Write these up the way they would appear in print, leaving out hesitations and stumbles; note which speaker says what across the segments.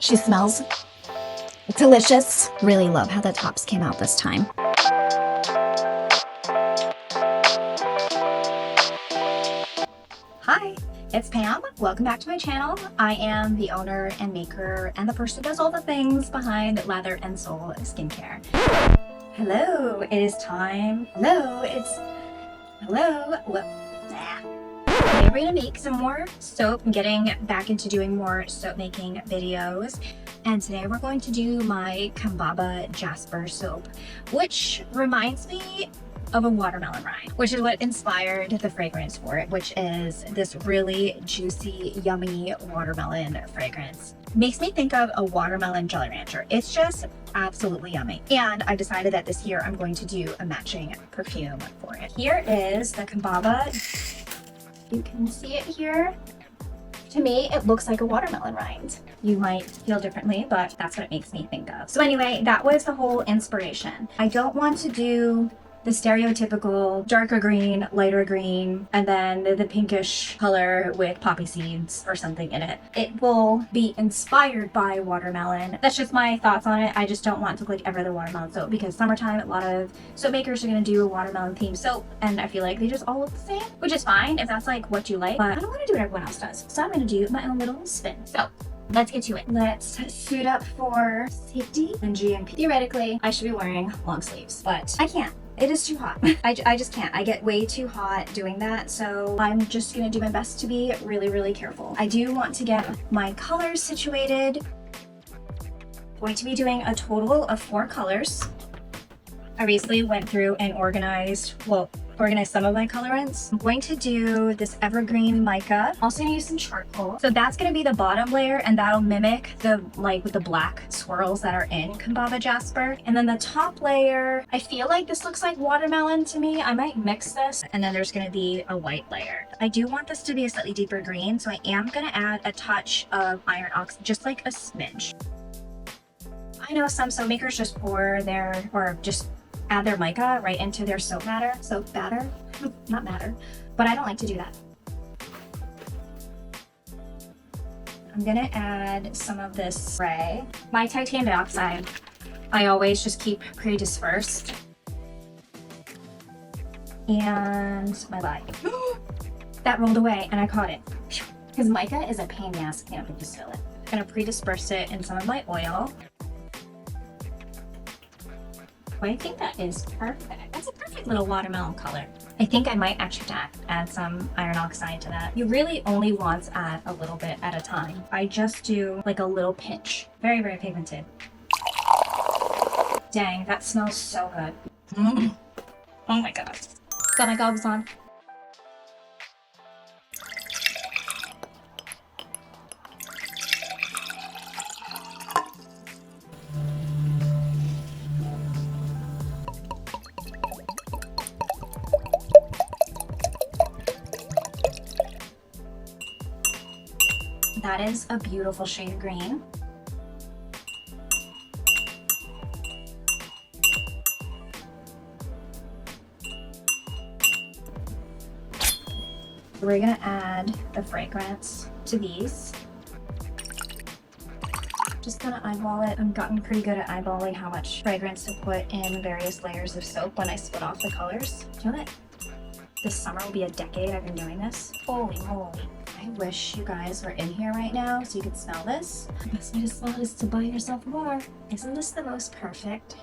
Speaker 1: She smells delicious. Really love how the tops came out this time. Hi, it's Pam. Welcome back to my channel. I am the owner and maker and the person who does all the things behind Lather and Soul Skincare. Hello, it is time. Today we're gonna make some more soap. I'm getting back into doing more soap making videos. And today we're going to do my Kambaba Jasper soap, which reminds me of a watermelon rind, which is what inspired the fragrance for it, which is this really juicy, yummy watermelon fragrance. Makes me think of a watermelon Jolly Rancher. It's just absolutely yummy. And I decided that this year I'm going to do a matching perfume for it. Here is the Kambaba. You can see it here. To me, it looks like a watermelon rind. You might feel differently, but that's what it makes me think of. So anyway, that was the whole inspiration. I don't want to do the stereotypical darker green, lighter green, and then the pinkish color with poppy seeds or something in it. It will be inspired by watermelon. That's just my thoughts on it. I just don't want to look like every other watermelon soap because summertime, a lot of soap makers are gonna do a watermelon themed soap, and I feel like they just all look the same, which is fine if that's like what you like, but I don't wanna do what everyone else does. So I'm gonna do my own little spin. So let's get to it. Let's suit up for safety and GMP. Theoretically, I should be wearing long sleeves, but I can't. It is too hot. I just can't. I get way too hot doing that, so I'm just gonna do my best to be really, really careful. I do want to get my colors situated. Going to be doing a total of 4 colors. I recently went through and organized some of my colorants. I'm going to do this evergreen mica. Also gonna use some charcoal. So that's gonna be the bottom layer, and that'll mimic the with the black swirls that are in Kambaba Jasper. And then the top layer, I feel like this looks like watermelon to me. I might mix this. And then there's gonna be a white layer. I do want this to be a slightly deeper green, so I am gonna add a touch of iron oxide, just like a smidge. I know some soap makers just add their mica right into their soap batter, not matter, but I don't like to do that. I'm gonna add some of this spray. My titanium dioxide, I always just keep pretty dispersed. And my lye. That rolled away and I caught it. Because mica is a pain in the ass to clean up and distill it. I'm gonna pre-disperse it in some of my oil. I think that is perfect. That's a perfect little watermelon color. I think I might actually add some iron oxide to that. You really only want to add a little bit at a time. I just do like a little pinch. Very, very pigmented. Dang, that smells so good. Oh my god. Got my goggles on. That is a beautiful shade of green. We're gonna add the fragrance to these. Just gonna eyeball it. I've gotten pretty good at eyeballing how much fragrance to put in various layers of soap when I split off the colors. Do you know that this summer will be a decade I've been doing this? Holy moly. I wish you guys were in here right now so you could smell this. The best way to smell it is to buy yourself more. Isn't this the most perfect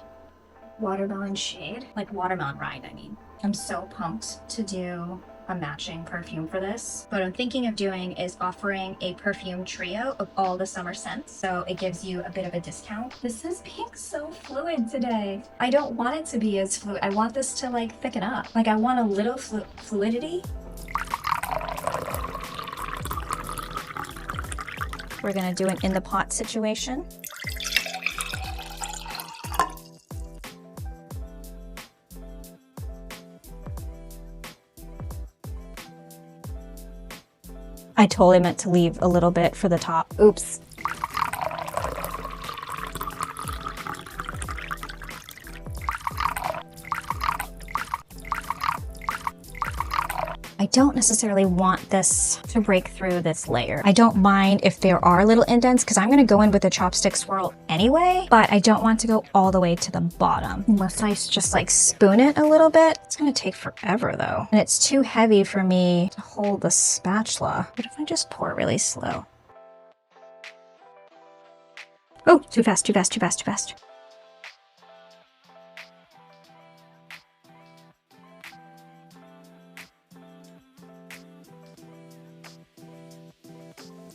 Speaker 1: watermelon shade? Like watermelon rind, I mean. I'm so pumped to do a matching perfume for this. What I'm thinking of doing is offering a perfume trio of all the summer scents, so it gives you a bit of a discount. This is being so fluid today. I don't want it to be as fluid. I want this to like thicken up. Like I want a little fluidity. We're gonna do an in the pot situation. I totally meant to leave a little bit for the top. Oops. I don't necessarily want this to break through this layer. I don't mind if there are little indents because I'm gonna go in with a chopstick swirl anyway, but I don't want to go all the way to the bottom. Unless I just like spoon it a little bit. It's gonna take forever though. And it's too heavy for me to hold the spatula. What if I just pour really slow? Oh, too fast, too fast, too fast, too fast.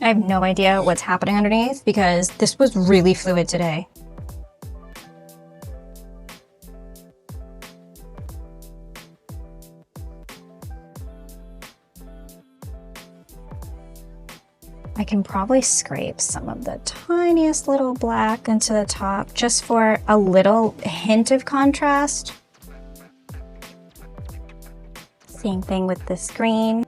Speaker 1: I have no idea what's happening underneath because this was really fluid today. I can probably scrape some of the tiniest little black into the top just for a little hint of contrast. Same thing with this green.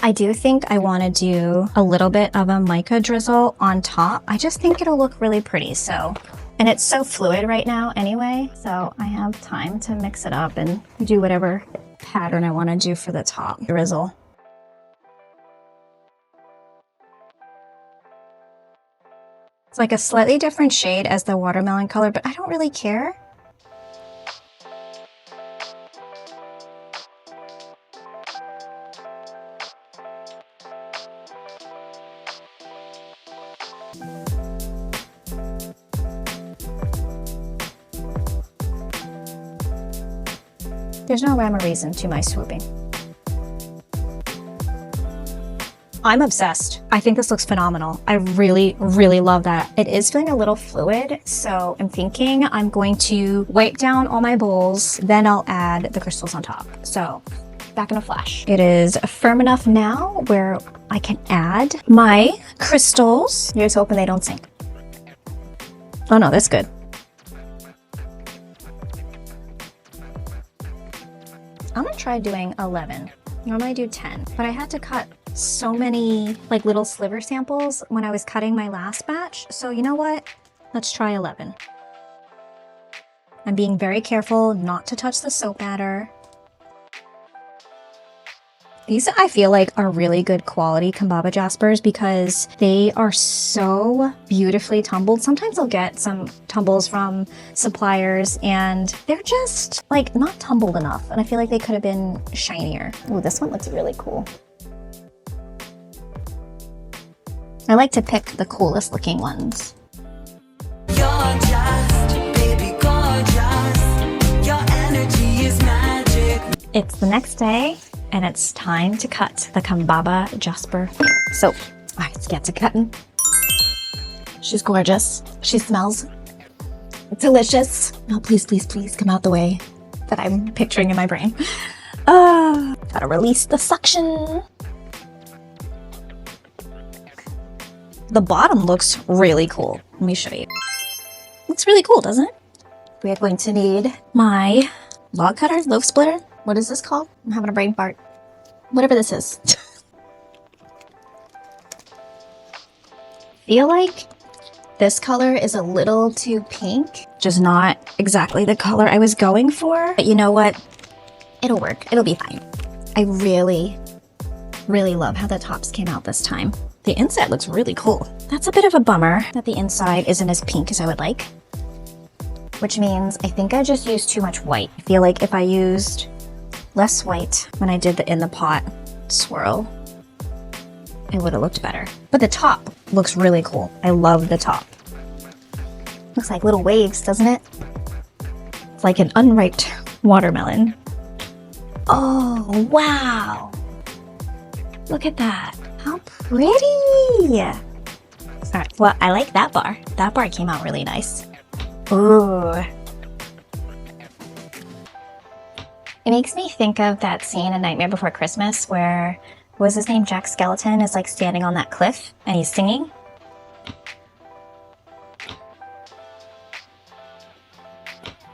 Speaker 1: I do think I want to do a little bit of a mica drizzle on top. I just think it'll look really pretty. So, and it's so fluid right now anyway, so I have time to mix it up and do whatever pattern I want to do for the top drizzle. It's like a slightly different shade as the watermelon color, but I don't really care. There's no rhyme or reason to my swooping. I'm obsessed. I think this looks phenomenal. I really, really love that. It is feeling a little fluid, so I'm thinking I'm going to wipe down all my bowls, then I'll add the crystals on top. So, back in a flash. It is firm enough now where I can add my crystals. Here's hoping they don't sink. Oh no, that's good. I'm gonna try doing 11. Normally I do 10, but I had to cut so many like little sliver samples when I was cutting my last batch. So you know what? Let's try 11. I'm being very careful not to touch the soap matter. These I feel like are really good quality Kambaba Jaspers because they are so beautifully tumbled. Sometimes I'll get some tumbles from suppliers and they're just like not tumbled enough. And I feel like they could have been shinier. Oh, this one looks really cool. I like to pick the coolest looking ones. You're just, baby, gorgeous. Your energy is magic. It's the next day. And it's time to cut the Kambaba Jasper soap. All right, let's get to cutting. She's gorgeous. She smells delicious. Oh, please, please, please come out the way that I'm picturing in my brain. Gotta release the suction. The bottom looks really cool. Let me show you. Looks really cool, doesn't it? We are going to need my log cutter, loaf splitter. What is this called? I'm having a brain fart. Whatever this is. Feel like this color is a little too pink. Just not exactly the color I was going for. But you know what? It'll work. It'll be fine. I really, really love how the tops came out this time. The inside looks really cool. That's a bit of a bummer that the inside isn't as pink as I would like. Which means I think I just used too much white. I feel like if I used less white when I did the in the pot swirl, it would have looked better. But the top looks really cool. I love the top. Looks like little waves, doesn't it? It's like an unripe watermelon. Oh, wow. Look at that. How pretty. All right, well, I like that bar. That bar came out really nice. Ooh. It makes me think of that scene in Nightmare Before Christmas where, what was his name? Jack Skeleton is like standing on that cliff and he's singing.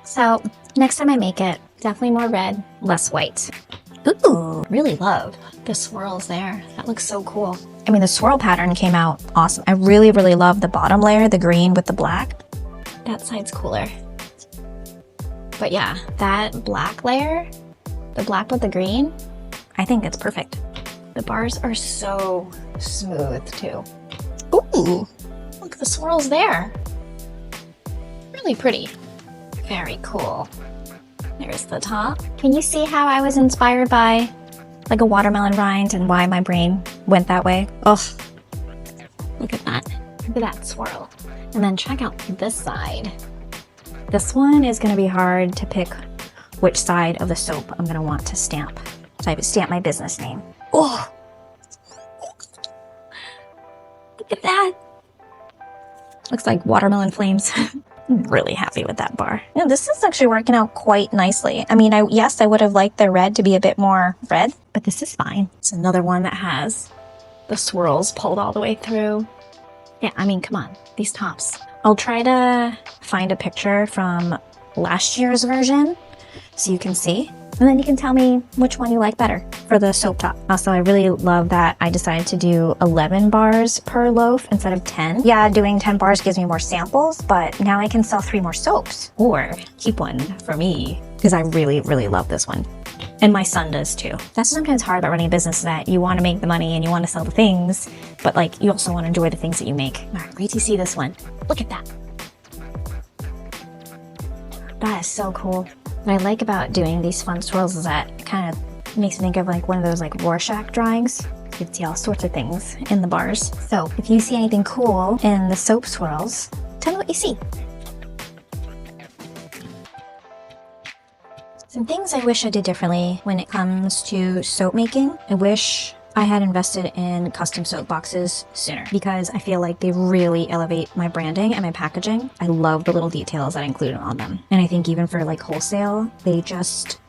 Speaker 1: So next time I make it, definitely more red, less white. Ooh, really love the swirls there. That looks so cool. I mean, the swirl pattern came out awesome. I really, really love the bottom layer, the green with the black. That side's cooler. But yeah, that black layer The black with the green, I think it's perfect. The bars are so smooth too. Ooh, look at the swirls there. Really pretty. Very cool. There's the top. Can you see how I was inspired by like a watermelon rind and why my brain went that way? Oh, look at that. Look at that swirl. And then check out this side. This one is going to be hard to pick which side of the soap I'm going to want to stamp. So I would stamp my business name. Oh, look at that. Looks like watermelon flames. I'm really happy with that bar. You know, this is actually working out quite nicely. I mean, yes, I would have liked the red to be a bit more red, but this is fine. It's another one that has the swirls pulled all the way through. Yeah, I mean, come on, these tops. I'll try to find a picture from last year's version so you can see. And then you can tell me which one you like better for the soap top. Also, I really love that I decided to do 11 bars per loaf instead of 10. Yeah, doing 10 bars gives me more samples, but now I can sell 3 more soaps or keep one for me because I really, really love this one. And my son does too. That's sometimes hard about running a business, that you want to make the money and you want to sell the things, but like you also want to enjoy the things that you make. All right, wait till you see this one. Look at that. That is so cool. What I like about doing these fun swirls is that it kind of makes me think of like one of those like Rorschach drawings. You can see all sorts of things in the bars. So if you see anything cool in the soap swirls, tell me what you see. Some things I wish I did differently when it comes to soap making. I wish I had invested in custom soap boxes sooner because I feel like they really elevate my branding and my packaging. I love the little details that I included on them. And I think even for like wholesale,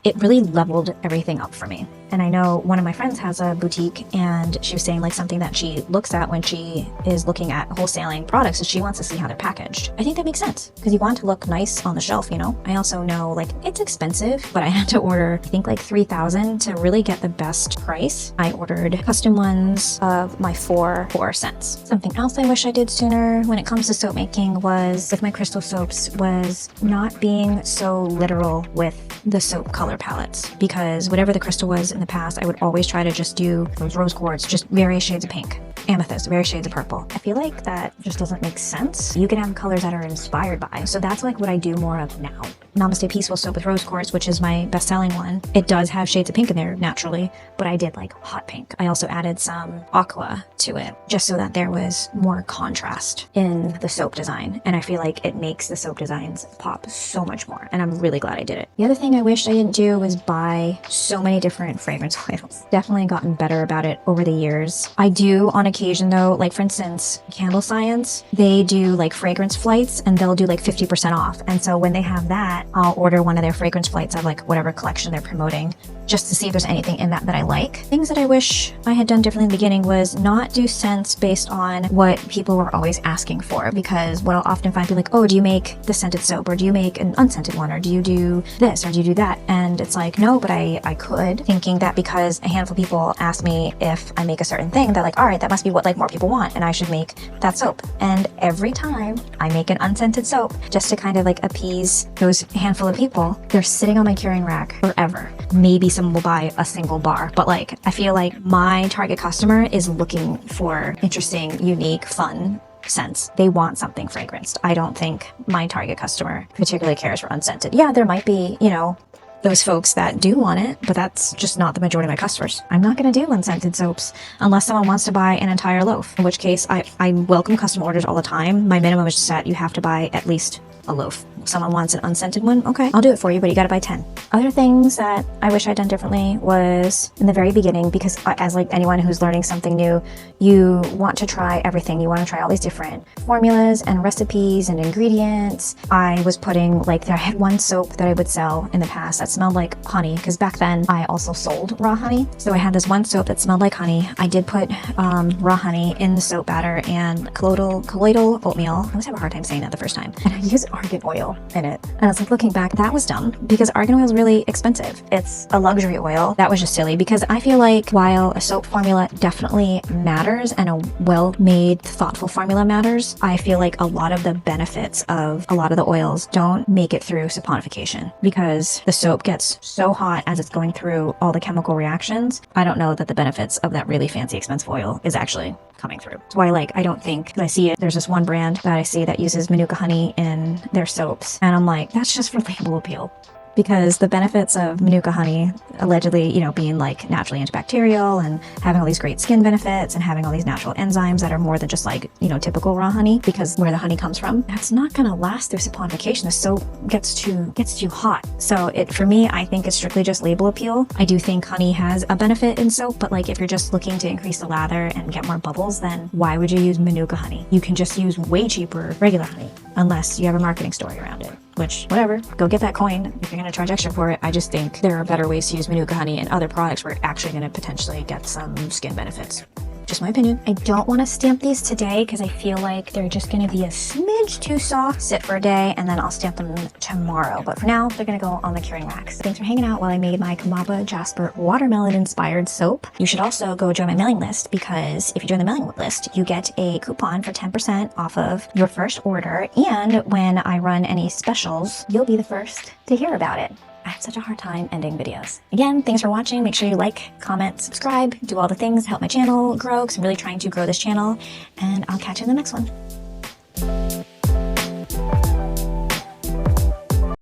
Speaker 1: it really leveled everything up for me. And I know one of my friends has a boutique and she was saying like something that she looks at when she is looking at wholesaling products is she wants to see how they're packaged. I think that makes sense because you want to look nice on the shelf, you know? I also know like it's expensive, but I had to order, I think like 3,000 to really get the best price. I ordered custom ones of my 4 scents. Something else I wish I did sooner when it comes to soap making was with my crystal soaps was not being so literal with the soap color palettes, because whatever the crystal was in the past, I would always try to just do those rose quartz, just various shades of pink, amethyst, various shades of purple. I feel like that just doesn't make sense. You can have colors that are inspired by. So that's like what I do more of now. Namaste Peaceful Soap with Rose Quartz, which is my best-selling one. It does have shades of pink in there naturally, but I did like hot pink. I also added some aqua to it just so that there was more contrast in the soap design. And I feel like it makes the soap designs pop so much more. And I'm really glad I did it. The other thing I wished I didn't do was buy so many different fragrance oils. Definitely gotten better about it over the years. I do on occasion though, like for instance, Candle Science, they do like fragrance flights and they'll do like 50% off. And so when they have that, I'll order one of their fragrance flights of like whatever collection they're promoting just to see if there's anything in that I like. Things that I wish I had done differently in the beginning was not do scents based on what people were always asking for, because what I'll often find people like, oh, do you make the scented soap, or do you make an unscented one, or do you do this, or do you do that? And it's like, no, but I could, thinking that because a handful of people ask me if I make a certain thing, they're like, all right, that must be what like more people want and I should make that soap. And every time I make an unscented soap just to kind of like appease those handful of people, they're sitting on my curing rack forever. Maybe someone will buy a single bar, but like I feel like my target customer is looking for interesting, unique, fun scents. They want something fragranced. I don't think my target customer particularly cares for unscented. Yeah, there might be, you know, those folks that do want it, but that's just not the majority of my customers. I'm not going to do unscented soaps unless someone wants to buy an entire loaf, in which case I welcome custom orders all the time. My minimum is just that you have to buy at least a loaf. If someone wants an unscented one, okay, I'll do it for you, but you got to buy 10. Other things that I wish I'd done differently was in the very beginning, because as like anyone who's learning something new, you want to try everything. You want to try all these different formulas and recipes and ingredients. I was putting like, I had one soap that I would sell in the past that smelled like honey, because back then I also sold raw honey. So I had this one soap that smelled like honey. I did put raw honey in the soap batter and colloidal oatmeal. I always have a hard time saying that the first time. And I used argan oil in it. And I was like, looking back, that was dumb because argan oil is really expensive. It's a luxury oil. That was just silly, because I feel like while a soap formula definitely matters and a well-made, thoughtful formula matters, I feel like a lot of the benefits of a lot of the oils don't make it through saponification, because the soap
Speaker 2: soap gets so hot as it's going through all the chemical reactions, I don't know that the benefits of that really fancy expensive oil is actually coming through. That's why, like, I don't think, I see it, there's this one brand that I see that uses Manuka honey in their soaps, and I'm like, that's just for label appeal. Because the benefits of Manuka honey, allegedly, you know, being like naturally antibacterial and having all these great skin benefits and having all these natural enzymes that are more than just like, you know, typical raw honey, because where the honey comes from, that's not gonna last through saponification. The soap gets too hot. So for me, I think it's strictly just label appeal. I do think honey has a benefit in soap, but like if you're just looking to increase the lather and get more bubbles, then why would you use Manuka honey? You can just use way cheaper regular honey, unless you have a marketing story around it. Which, whatever, go get that coin if you're going to charge extra for it. I just think there are better ways to use Manuka honey and other products where you're actually going to potentially get some skin benefits. Just my opinion. I don't want to stamp these today because I feel like they're just going to be a smidge too soft. Sit for a day and then I'll stamp them tomorrow. But for now, they're going to go on the curing wax. Thanks for hanging out while I made my Kambaba Jasper watermelon inspired soap. You should also go join my mailing list, because if you join the mailing list, you get a coupon for 10% off of your first order. And when I run any specials, you'll be the first to hear about it. I have such a hard time ending videos. Again, thanks for watching. Make sure you like, comment, subscribe, do all the things to help my channel grow, because I'm really trying to grow this channel. And I'll catch you in the next one.